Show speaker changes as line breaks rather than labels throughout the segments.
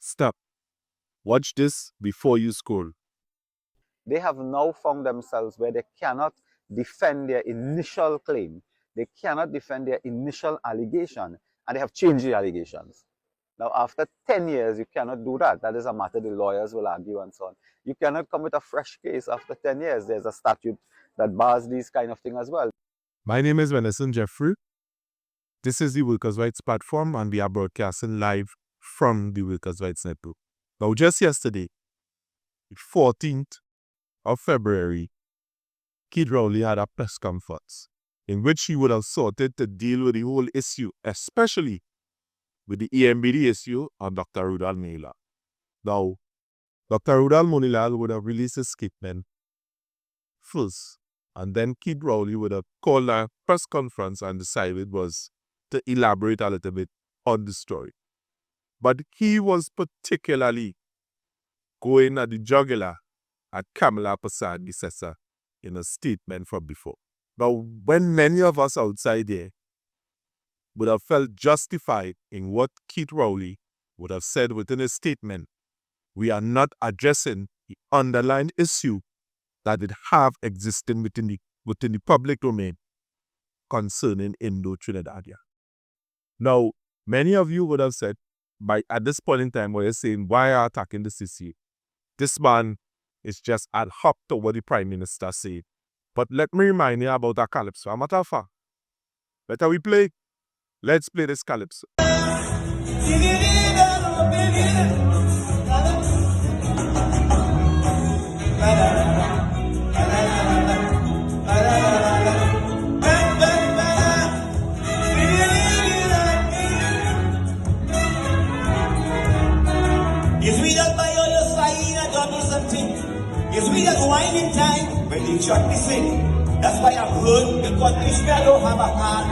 Stop. Watch this before you scroll.
They have now found themselves where they cannot defend their initial claim. They cannot defend their initial allegation, and they have changed the allegations. Now, after 10 years, you cannot do that. That is a matter the lawyers will argue and so on. You cannot come with a fresh case after 10 years. There's a statute that bars these kind of things as well.
My name is Venison Jeffrey. This is the Workers' Rights Platform, and we are broadcasting live from the Workers' Rights Network. Now, just yesterday, the 14th of February, Keith Rowley had a press conference in which he would have sought to deal with the whole issue, especially with the EMBD issue on Dr. Rudal Monilal. Now, Dr. Rudal Monilal would have released a statement first, and then Keith Rowley would have called a press conference and decided was to elaborate a little bit on the story. But he was particularly going at the jugular at Kamla Persad in a statement from before. Now, when many of us outside there would have felt justified in what Keith Rowley would have said within his statement, we are not addressing the underlying issue that it have existing within the public domain concerning Indo-Trinidad. Now, many of you would have said, at this point in time, where you're saying, why are attacking the CC? This man is just ad hoc to what the Prime Minister said. But let me remind you about a calypso. A matter of fact, better we play. Let's play this calypso.
Is we that by all your sign and God do something? Is we that wine in time when the church is sing? That's why I've heard the country smell don't have a heart.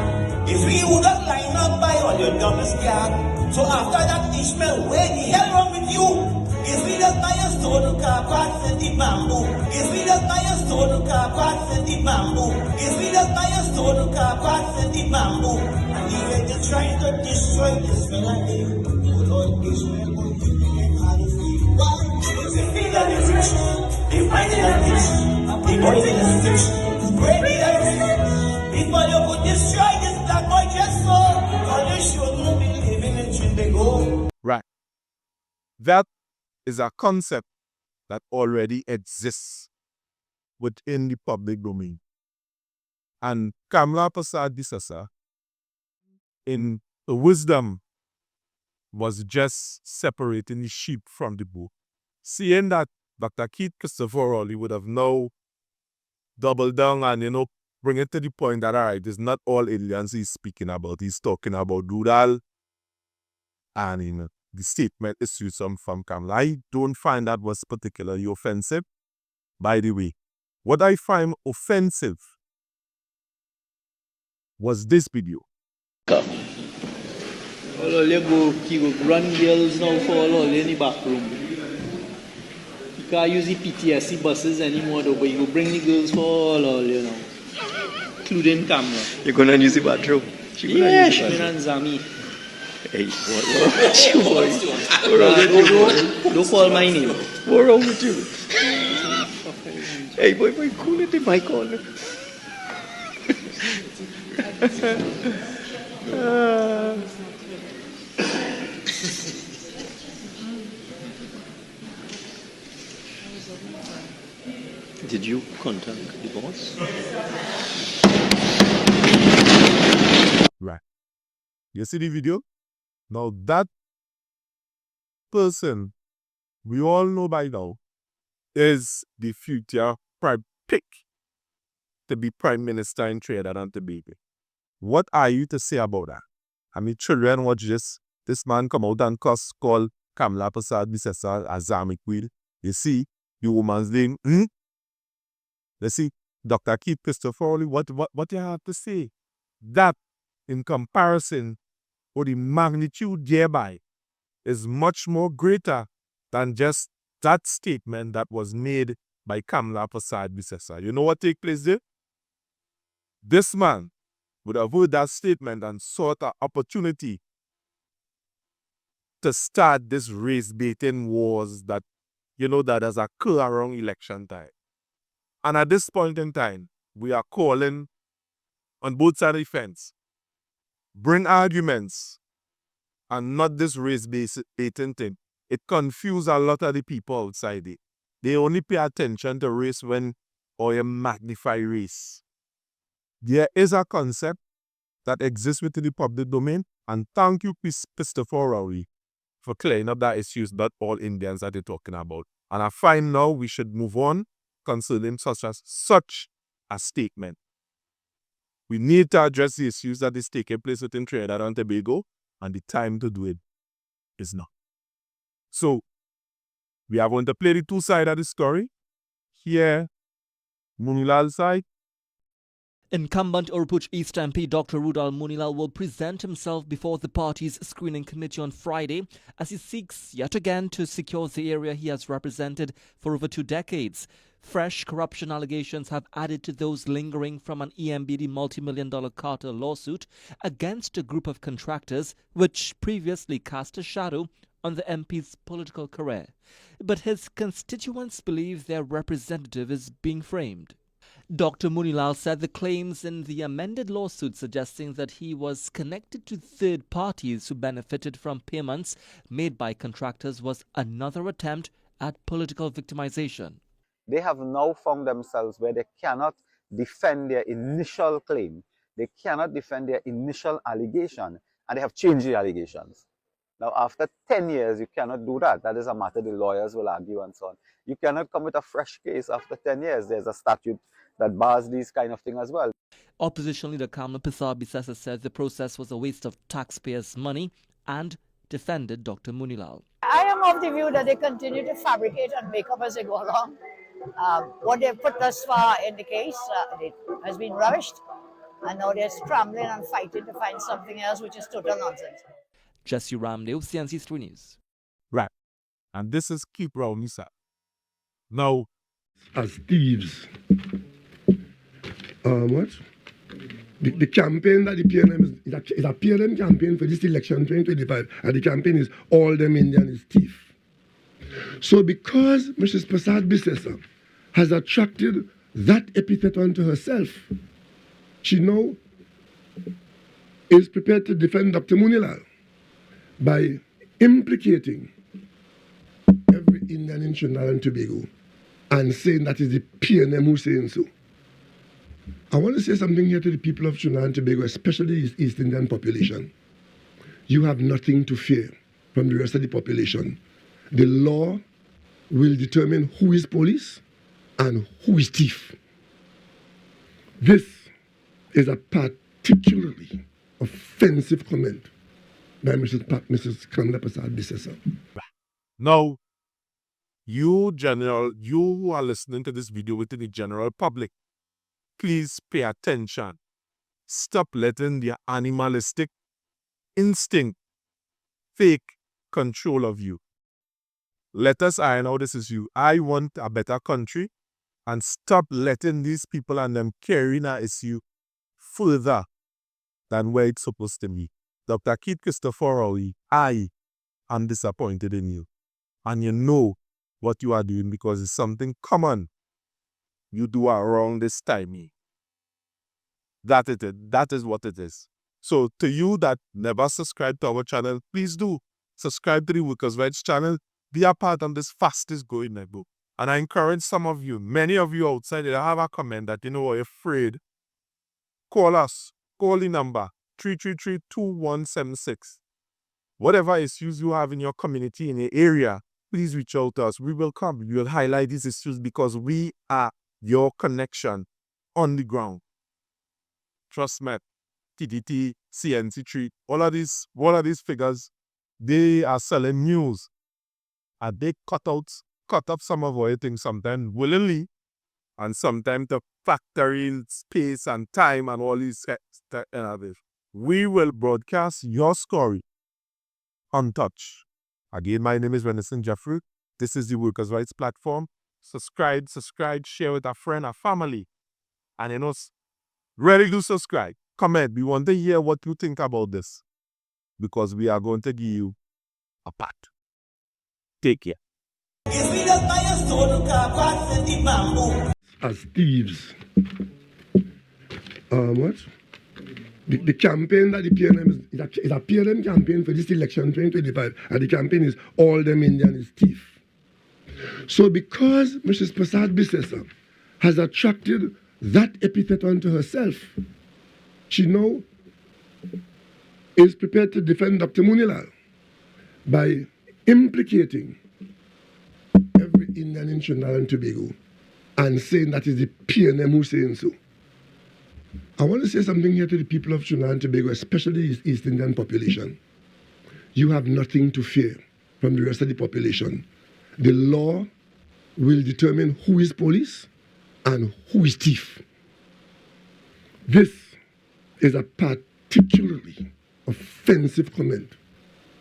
Is we who that line up by all your dumbest cat? So after that Ishmael, where the hell wrong with you? Is we that by your stone car parts and the bamboo? Is we that by your stone car parts and the bamboo? Is we that by your stone car parts and the bamboo? And the way they're trying to destroy Ishmael and you, oh Lord Ishmael. They find it a fish, the boy in a stitch, break it a fish. Before you could destroy this black boy just so, all you shouldn't be living in Trinidad.
Right. That is a concept that already exists within the public domain. And Kamla Persad, in the wisdom, was just separating the sheep from the goat. Seeing that Dr. Keith Christopher Rowley would have now doubled down and, bring it to the point that, all right, it's not all aliens he's speaking about. He's talking about Rudal and the statement issued from Kamla. I don't find that was particularly offensive. By the way, what I find offensive was this video.
All you go run girls now for all in the back room. You can't use the PTSD buses anymore though, but you go bring the girls for all, including Kamla.
You're gonna use the bathroom?
Yeah, she and Zami.
Hey, what's wrong?
Don't call my name.
What's wrong with you? Hey, boy, cool it in my corner. Did you contact the boss?
Right. You see the video? Now that person, we all know by now, is the future prime pick to be Prime Minister in Trinidad and Tobago. What are you to say about that? I mean, children watch this. This man come out and call Kamla Persad a Zami Queen. You see, the woman's name, Let's see, Dr. Keith Christopher Rowley, what you have to say? That, in comparison, or the magnitude thereby, is much more greater than just that statement that was made by Kamla Persad. You know what take place there? This man would have heard that statement and sought an opportunity to start this race baiting wars that, that has occurred around election time. And at this point in time, we are calling on both sides of the fence. Bring arguments and not this race baiting thing. It confuses a lot of the people outside it. They only pay attention to race when or you magnify race. There is a concept that exists within the public domain, and thank you, Christopher Rowley, for clearing up that issues that all Indians that they're talking about. And I find now we should move on concerning such a statement. We need to address the issues that is taking place within Trinidad and Tobago, and the time to do it is now. So, we are going to play the two sides of the story. Here, Munilal's side.
Incumbent Urpuch East MP Dr. Rudal Munilal will present himself before the party's screening committee on Friday as he seeks yet again to secure the area he has represented for over 2 decades. Fresh corruption allegations have added to those lingering from an EMBD multi-million-dollar cartel lawsuit against a group of contractors which previously cast a shadow on the MP's political career. But his constituents believe their representative is being framed. Dr. Munilal said the claims in the amended lawsuit suggesting that he was connected to third parties who benefited from payments made by contractors was another attempt at political victimization.
They have now found themselves where they cannot defend their initial claim. They cannot defend their initial allegation, and they have changed the allegations. Now, after 10 years, you cannot do that. That is a matter the lawyers will argue and so on. You cannot come with a fresh case after 10 years. There's a statute that bars these kind of things as well.
Opposition leader Kamla Bisasa said the process was a waste of taxpayers' money and defended Dr. Munilal.
I am of the view that they continue to fabricate and make up as they go along. What they've put thus far in the case has been rushed, and now they're scrambling and fighting to find something else, which is total nonsense.
Jesse Ramdale, CNC3 News.
Right. And this is Keep Round Sir. Now,
as thieves. What? The campaign that the PNM is a PNM campaign for this election 2025, and the campaign is all them Indian is thief. So because Mrs. Prasad Bisesa has attracted that epithet onto herself, she now is prepared to defend Dr. Munilal by implicating every Indian in Trinidad and Tobago and saying that is the PNM who's saying so. I want to say something here to the people of Trinidad and Tobago, especially the East Indian population. You have nothing to fear from the rest of the population. The law will determine who is police and who is thief. This is a particularly offensive comment by Mrs. Kamla Prasad Bisesa.
Now, you who are listening to this video within the general public, please pay attention. Stop letting the animalistic instinct take control of you. Let us iron out this issue. I want a better country, and stop letting these people and them carrying our issue further than where it's supposed to be. Dr. Keith Christopher Rowley, I am disappointed in you. And you know what you are doing because it's something common you do around this time. That is what it is. So to you that never subscribe to our channel, please do subscribe to the Workers' Rights channel. Be a part of this fastest growing network. And I encourage some of you, many of you outside that have a comment that are afraid. Call us. Call the number 333-2176. Whatever issues you have in your community, in your area, please reach out to us. We will come. We will highlight these issues because we are your connection on the ground. Trust me, TDT, CNC3, all of these figures, they are selling news. And they cut up some of our things sometimes willingly, and sometimes to factory space and time and all these things. We will broadcast your story untouched. Again, my name is Renison Jeffrey. This is the Workers' Rights Platform. Subscribe, share with a friend, a family. And really do subscribe. Comment. We want to hear what you think about this. Because we are going to give you apart. Take care.
Is we the bias total car parts and the bamboo.
As thieves. What? The campaign that the PNM is a PNM campaign for this election 2025, and the campaign is all them Indian is thief. So because Mrs. Prasad Bisesa has attracted that epithet onto herself, she now is prepared to defend Dr. Munilal by implicating every Indian in Trinidad and Tobago and saying that is the PNM who's saying so. I want to say something here to the people of Trinidad and Tobago, especially the East Indian population. You have nothing to fear from the rest of the population. The law will determine who is police and who is thief. This is a particularly offensive comment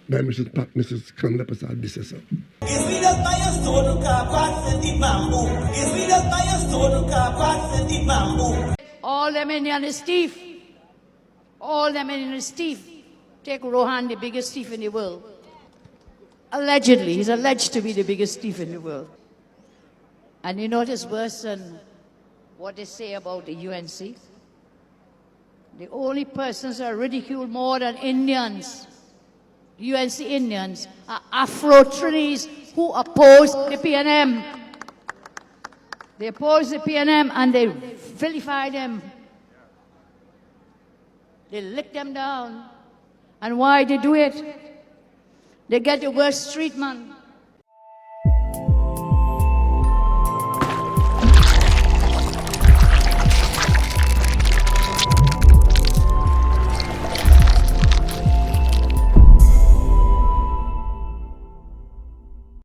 by Mrs. Kamla Prasad Bisesa.
Is we the bias total car parts and the bamboo. Is we the bias total car parts and the bamboo.
All them Indian is thief. All them Indian is thief. Take Rohan, the biggest thief in the world. Allegedly, he's alleged to be the biggest thief in the world. And you know what is worse than what they say about the UNC? The only persons who are ridiculed more than Indians, UNC Indians, are Afro-Trinis who oppose the PNM. They oppose the PNM and they vilify them. They lick them down. And why they do it? They get the worst treatment.